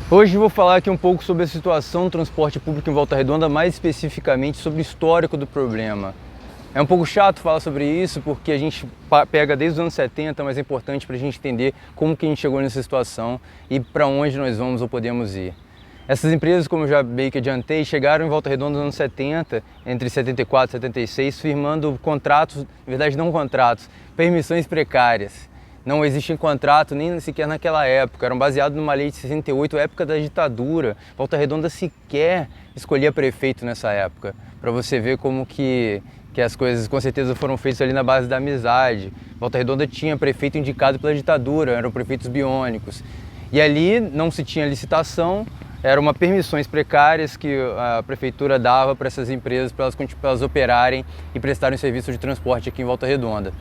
Hoje vou falar aqui um pouco sobre a situação do transporte público em Volta Redonda, mais especificamente sobre o histórico do problema. É um pouco chato falar sobre isso porque a gente pega desde os anos 70, mas é importante para a gente entender como que a gente chegou nessa situação e para onde nós vamos ou podemos ir. Essas empresas, como eu já meio que adiantei, chegaram em Volta Redonda nos anos 70, entre 74 e 76, firmando contratos, na verdade não contratos, permissões precárias. Não existia contrato nem sequer naquela época, eram baseados numa lei de 68, época da ditadura. Volta Redonda sequer escolhia prefeito nessa época, para você ver como que as coisas com certeza foram feitas ali na base da amizade. Volta Redonda tinha prefeito indicado pela ditadura, eram prefeitos biônicos. E ali não se tinha licitação, eram uma permissões precárias que a prefeitura dava para essas empresas para elas operarem e prestarem serviço de transporte aqui em Volta Redonda.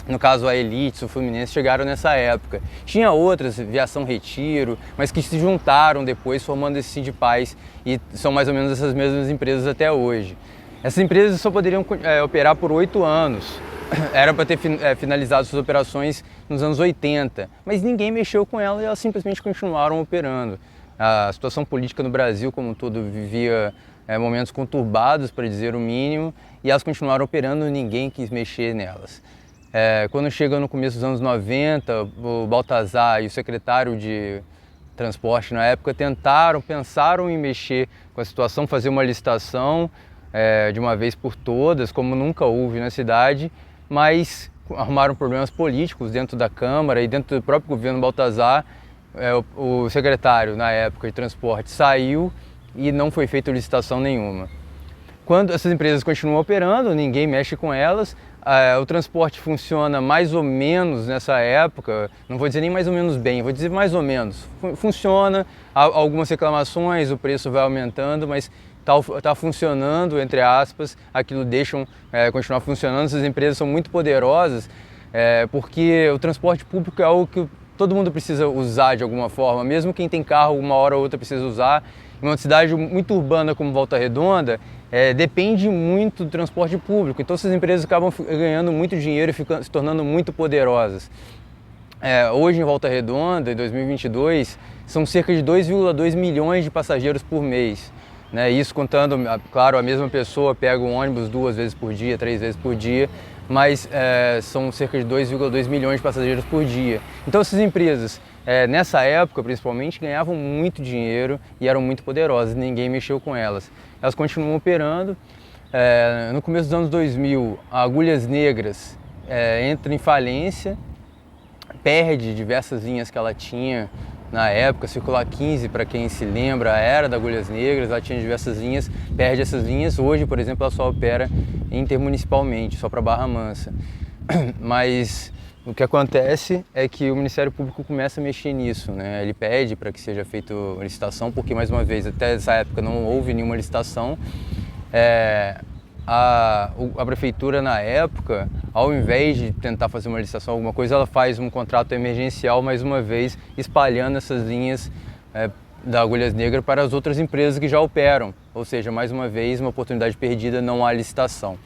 No caso, a Elite, o Fluminense chegaram nessa época. Tinha outras, Viação Retiro, mas que se juntaram depois formando esse Sindipaz e são mais ou menos essas mesmas empresas até hoje. Essas empresas só poderiam operar por 8 anos. Era para ter finalizado suas operações nos anos 80, mas ninguém mexeu com elas e elas simplesmente continuaram operando. A situação política no Brasil como um todo vivia momentos conturbados, para dizer o mínimo, e elas continuaram operando e ninguém quis mexer nelas. Quando chega no começo dos anos 90, o Baltazar e o secretário de transporte na época pensaram em mexer com a situação, fazer uma licitação de uma vez por todas, como nunca houve na cidade, mas arrumaram problemas políticos dentro da Câmara e dentro do próprio governo Baltazar. O secretário na época de transporte saiu e não foi feita licitação nenhuma. Quando essas empresas continuam operando, ninguém mexe com elas, o transporte funciona mais ou menos nessa época, não vou dizer nem mais ou menos bem, vou dizer mais ou menos. Funciona, há algumas reclamações, o preço vai aumentando, mas está funcionando, entre aspas, aquilo deixam continuar funcionando. Essas empresas são muito poderosas, porque o transporte público é algo que todo mundo precisa usar de alguma forma, mesmo quem tem carro uma hora ou outra precisa usar. Em uma cidade muito urbana como Volta Redonda, depende muito do transporte público, então essas empresas acabam ganhando muito dinheiro e se tornando muito poderosas. Hoje em Volta Redonda, em 2022, são cerca de 2,2 milhões de passageiros por mês. Isso contando, claro, a mesma pessoa pega um ônibus 2 vezes por dia, 3 vezes por dia, mas são cerca de 2,2 milhões de passageiros por dia. Então essas empresas, nessa época principalmente, ganhavam muito dinheiro e eram muito poderosas, ninguém mexeu com elas. Elas continuam operando. No começo dos anos 2000, a Agulhas Negras entra em falência, perde diversas linhas que ela tinha na época. Circular 15, para quem se lembra, era da Agulhas Negras, ela tinha diversas linhas, perde essas linhas. Hoje, por exemplo, ela só opera intermunicipalmente, só para Barra Mansa. Mas o que acontece é que o Ministério Público começa a mexer nisso, Ele pede para que seja feita licitação, porque, mais uma vez, até essa época não houve nenhuma licitação. A prefeitura, na época, ao invés de tentar fazer uma licitação, alguma coisa, ela faz um contrato emergencial, mais uma vez, espalhando essas linhas da Agulhas Negras para as outras empresas que já operam. Ou seja, mais uma vez, uma oportunidade perdida, não há licitação.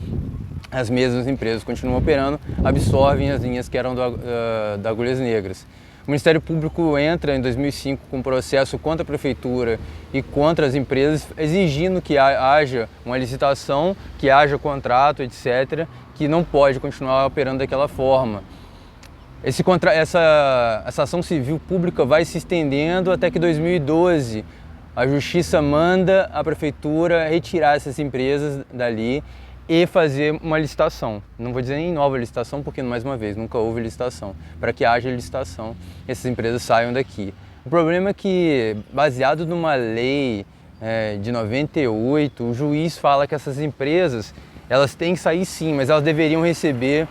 As mesmas empresas continuam operando, absorvem as linhas que eram da Agulhas Negras. O Ministério Público entra em 2005 com um processo contra a prefeitura e contra as empresas, exigindo que haja uma licitação, que haja contrato, etc., que não pode continuar operando daquela forma. Essa ação civil pública vai se estendendo até que em 2012 a Justiça manda a prefeitura retirar essas empresas dali e fazer uma licitação. Não vou dizer nem nova licitação, porque, mais uma vez, nunca houve licitação. Para que haja licitação, essas empresas saiam daqui. O problema é que, baseado numa lei de 98, o juiz fala que essas empresas, elas têm que sair sim, mas elas deveriam receber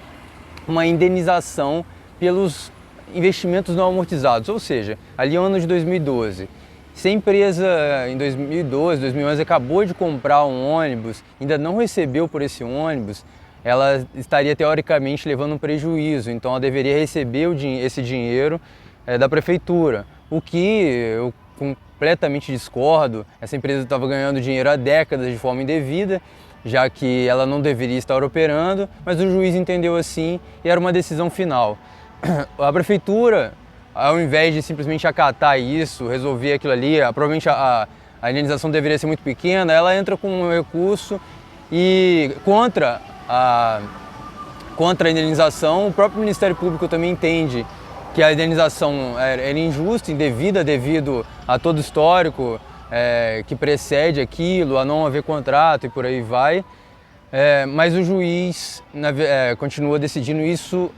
uma indenização pelos investimentos não amortizados. Ou seja, ali no ano de 2012, se a empresa em 2012, 2011 acabou de comprar um ônibus, ainda não recebeu por esse ônibus, ela estaria teoricamente levando um prejuízo, então ela deveria receber esse dinheiro da prefeitura, o que eu completamente discordo. Essa empresa estava ganhando dinheiro há décadas de forma indevida, já que ela não deveria estar operando, mas o juiz entendeu assim e era uma decisão final. A prefeitura ao invés de simplesmente acatar isso, resolver aquilo ali, provavelmente a indenização deveria ser muito pequena, ela entra com um recurso e contra a indenização. O próprio Ministério Público também entende que a indenização era injusta, indevida, devido a todo o histórico que precede aquilo, a não haver contrato e por aí vai. Mas o juiz continua decidindo isso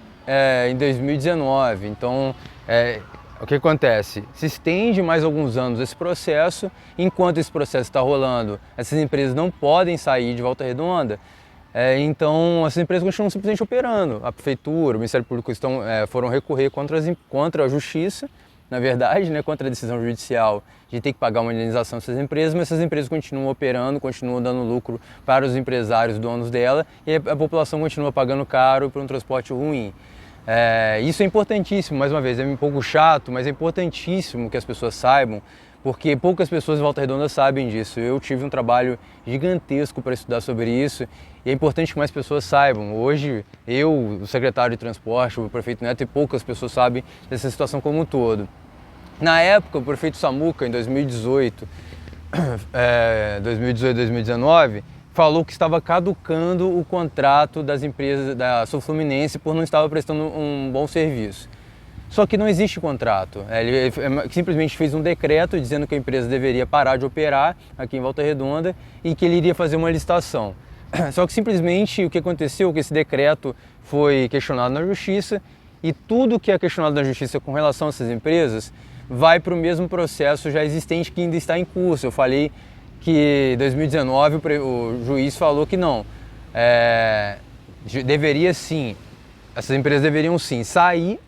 em 2019. Então, o que acontece? Se estende mais alguns anos esse processo. Enquanto esse processo está rolando, essas empresas não podem sair de Volta Redonda. Então, essas empresas continuam simplesmente operando. A Prefeitura, o Ministério Público foram recorrer contra a Justiça, na verdade, né, contra a decisão judicial de ter que pagar uma indenização a essas empresas, mas essas empresas continuam operando, continuam dando lucro para os empresários, donos dela, e a população continua pagando caro por um transporte ruim. Isso é importantíssimo, mais uma vez, é um pouco chato, mas é importantíssimo que as pessoas saibam, porque poucas pessoas em Volta Redonda sabem disso. Eu tive um trabalho gigantesco para estudar sobre isso e é importante que mais pessoas saibam. Hoje, eu, o secretário de transporte, o prefeito Neto, e poucas pessoas sabem dessa situação como um todo. Na época, o prefeito Samuca, em 2018, 2019, falou que estava caducando o contrato das empresas da Sul Fluminense por não estar prestando um bom serviço. Só que não existe contrato. Ele simplesmente fez um decreto dizendo que a empresa deveria parar de operar aqui em Volta Redonda e que ele iria fazer uma licitação. Só que simplesmente o que aconteceu é que esse decreto foi questionado na Justiça e tudo que é questionado na Justiça com relação a essas empresas vai para o mesmo processo já existente que ainda está em curso. Eu falei que em 2019 o juiz falou que não, deveria sim, essas empresas deveriam sim sair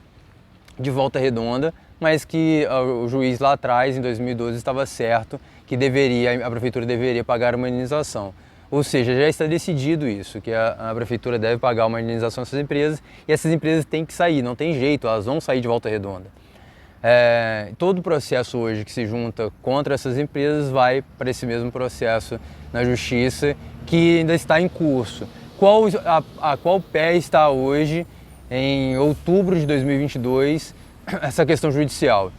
de Volta Redonda, mas que o juiz lá atrás, em 2012, estava certo que a prefeitura deveria pagar uma indenização. Ou seja, já está decidido isso, que a prefeitura deve pagar uma indenização a essas empresas e essas empresas têm que sair, não tem jeito, elas vão sair de Volta Redonda. Todo o processo hoje que se junta contra essas empresas vai para esse mesmo processo na Justiça, que ainda está em curso. Qual pé está hoje, em outubro de 2022, essa questão judicial?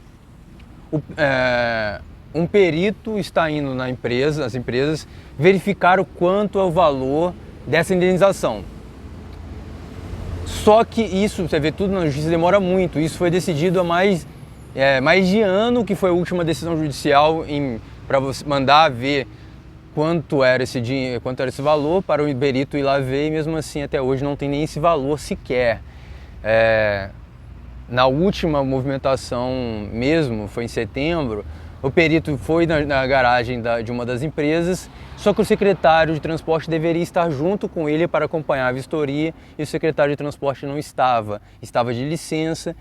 Um perito está indo nas empresas, verificar o quanto é o valor dessa indenização. Só que isso, você vê, tudo na Justiça demora muito. Isso foi decidido há mais de ano, que foi a última decisão judicial para você mandar ver quanto era esse dinheiro, quanto era esse valor, para o perito ir lá ver, e mesmo assim até hoje não tem nem esse valor sequer. Na última movimentação mesmo, foi em setembro, o perito foi na garagem de uma das empresas, só que o secretário de transporte deveria estar junto com ele para acompanhar a vistoria e o secretário de transporte não estava de licença,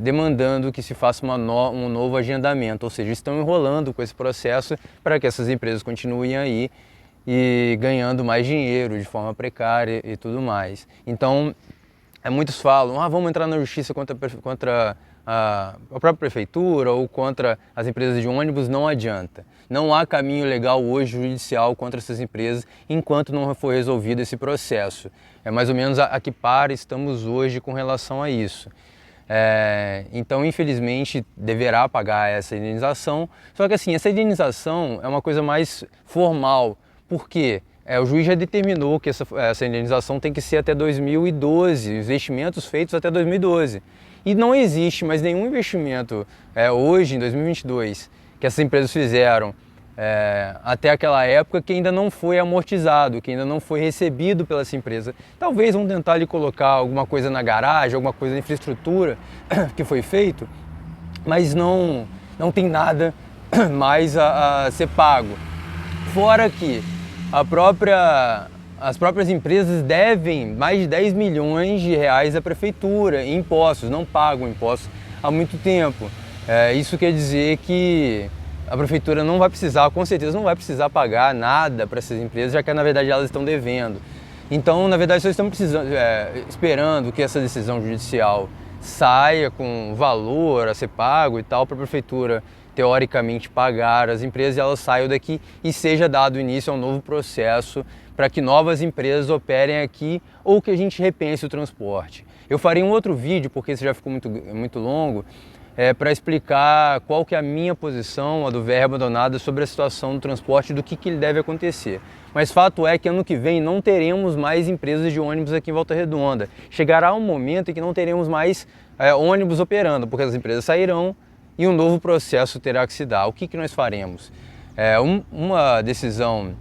demandando que se faça um novo agendamento, ou seja, estão enrolando com esse processo para que essas empresas continuem aí e ganhando mais dinheiro de forma precária e tudo mais. Então, muitos falam, vamos entrar na justiça contra a própria prefeitura ou contra as empresas de ônibus. Não adianta. Não há caminho legal hoje judicial contra essas empresas enquanto não for resolvido esse processo. É mais ou menos a que par estamos hoje com relação a isso. Então, infelizmente, deverá pagar essa indenização. Só que assim, essa indenização é uma coisa mais formal. Por quê? O juiz já determinou que essa indenização tem que ser até 2012, investimentos feitos até 2012. E não existe mais nenhum investimento hoje, em 2022, que essas empresas fizeram até aquela época que ainda não foi amortizado, que ainda não foi recebido pela essa empresa. Talvez vão tentar ali colocar alguma coisa na garagem, alguma coisa na infraestrutura que foi feito, mas não tem nada mais a ser pago. Fora que as próprias empresas devem mais de 10 milhões de reais à prefeitura em impostos, não pagam impostos há muito tempo. Isso quer dizer que a prefeitura não vai precisar, com certeza não vai precisar pagar nada para essas empresas, já que na verdade elas estão devendo. Então, na verdade, só estamos esperando que essa decisão judicial saia com valor a ser pago e tal, para a prefeitura teoricamente pagar as empresas e elas saiam daqui e seja dado início a um novo processo para que novas empresas operem aqui ou que a gente repense o transporte. Eu farei um outro vídeo, porque esse já ficou muito longo, para explicar qual que é a minha posição, a do VR Abandonada, sobre a situação do transporte e do que ele deve acontecer. Mas fato é que ano que vem não teremos mais empresas de ônibus aqui em Volta Redonda. Chegará um momento em que não teremos mais ônibus operando, porque as empresas sairão e um novo processo terá que se dar. O que nós faremos? Uma decisão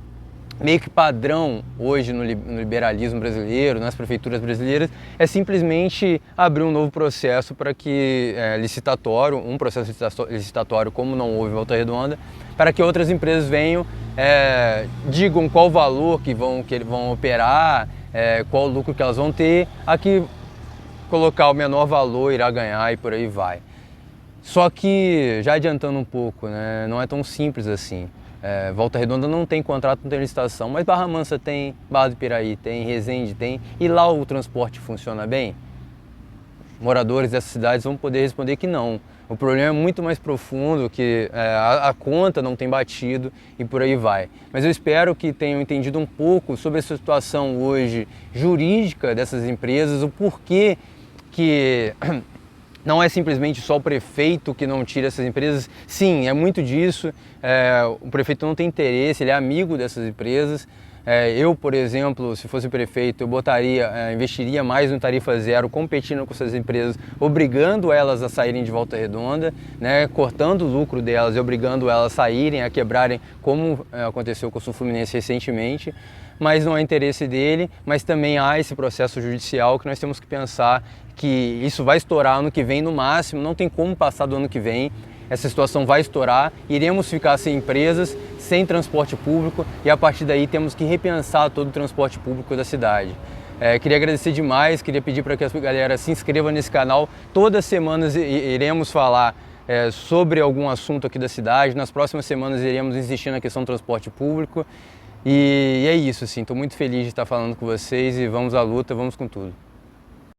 meio que padrão hoje no liberalismo brasileiro, nas prefeituras brasileiras, é simplesmente abrir um novo processo para que licitatório, um processo licitatório como não houve em Volta Redonda, para que outras empresas venham, digam qual valor que eles vão operar, qual lucro que elas vão ter, aqui colocar o menor valor irá ganhar e por aí vai. Só que, já adiantando um pouco, né, não é tão simples assim. Volta Redonda não tem contrato, não tem licitação, mas Barra Mansa tem, Barra do Piraí tem, Resende tem, e lá o transporte funciona bem? Moradores dessas cidades vão poder responder que não. O problema é muito mais profundo, que a conta não tem batido e por aí vai. Mas eu espero que tenham entendido um pouco sobre a situação hoje jurídica dessas empresas, o porquê que não é simplesmente só o prefeito que não tira essas empresas. Sim, é muito disso. O prefeito não tem interesse, ele é amigo dessas empresas. Eu, por exemplo, se fosse prefeito, eu investiria mais no tarifa zero, competindo com essas empresas, obrigando elas a saírem de Volta Redonda, né, cortando o lucro delas e obrigando elas a saírem, a quebrarem, como aconteceu com o Sul Fluminense recentemente. Mas não é interesse dele, mas também há esse processo judicial que nós temos que pensar que isso vai estourar ano que vem no máximo, não tem como passar do ano que vem, essa situação vai estourar, iremos ficar sem empresas, sem transporte público e a partir daí temos que repensar todo o transporte público da cidade. Queria agradecer demais, queria pedir para que a galera se inscreva nesse canal, todas as semanas iremos falar sobre algum assunto aqui da cidade, nas próximas semanas iremos insistir na questão do transporte público e é isso, assim, estou muito feliz de estar falando com vocês e vamos à luta, vamos com tudo.